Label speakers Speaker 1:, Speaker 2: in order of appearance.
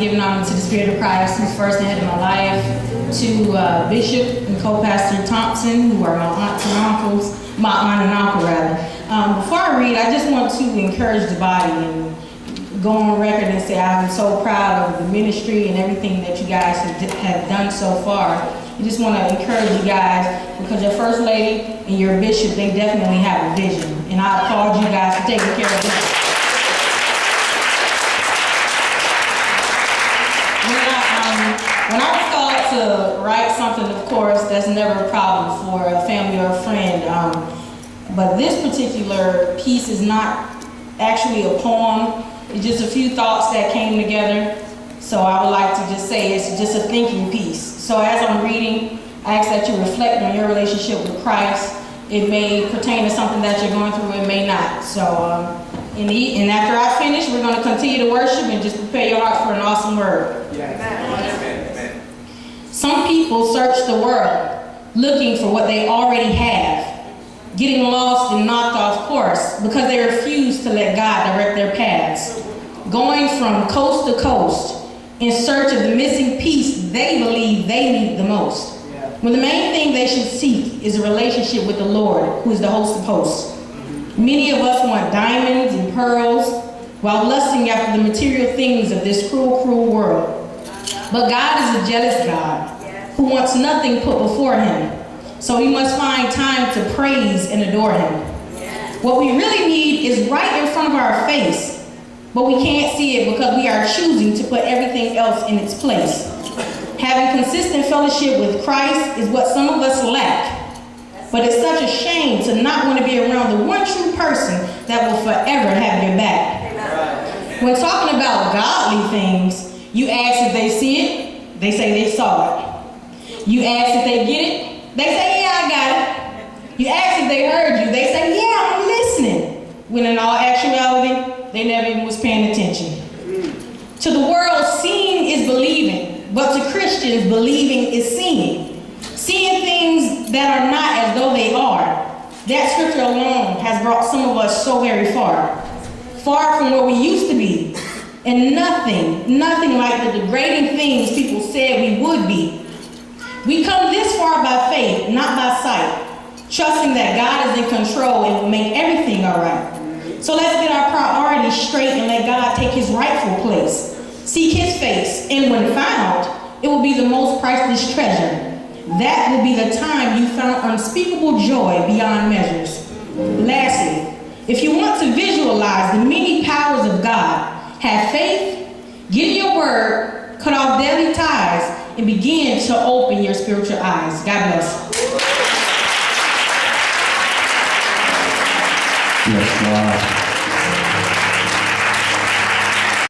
Speaker 1: giving honor to the Spirit of Christ, who's first and head of my life, to Bishop and co-pastor Thompson, who are my aunts and uncles, my aunt and uncle rather. Before I read, I just want to encourage the body and go on record and say I'm so proud of the ministry and everything that you guys have done so far. I just want to encourage you guys, because your First Lady and your Bishop, they definitely have a vision, and I applaud you guys for taking care of that. When I was called to write something, of course, that's never a problem for a family or a friend. But this particular piece is not actually a poem. It's just a few thoughts that came together. So I would like to just say it's just a thinking piece. So as I'm reading, I ask that you reflect on your relationship with Christ. It may pertain to something that you're going through, it may not. So, and after I finish, we're going to continue to worship and just prepare your heart for an awesome word. Yes. Amen. Some people search the world looking for what they already have, getting lost and knocked off course because they refuse to let God direct their paths, going from coast to coast in search of the missing piece they believe they need the most. When the main thing they should seek is a relationship with the Lord, who is the host of hosts. Many of us want diamonds and pearls while lusting after the material things of this cruel, cruel world. But God is a jealous God who wants nothing put before him. So we must find time to praise and adore him. What we really need is right in front of our face, but we can't see it because we are choosing to put everything else in its place. Having consistent fellowship with Christ is what some of us lack. But it's such a shame to not want to be around the one true person that will forever have your back. When talking about godly things, you ask if they see it, they say they saw it. You ask if they get it, they say, yeah, I got it. You ask if they heard you, they say, yeah, I'm listening. When in all actuality, they never even was paying attention. To the world, seeing is believing, but to Christians, believing is seeing. Seeing things that are not as though they are. That scripture alone has brought some of us so very far. Far from where we used to be. And nothing like the degrading things people said we would be. We come this far by faith, not by sight, trusting that God is in control and will make everything all right. So let's get our priorities straight and let God take his rightful place. Seek his face, and when found, it will be the most priceless treasure. That will be the time you found unspeakable joy beyond measures. Lastly, if you want to visualize the many powers of God, have faith, get in your word, cut off daily ties, and begin to open your spiritual eyes. God bless.
Speaker 2: Yes, God.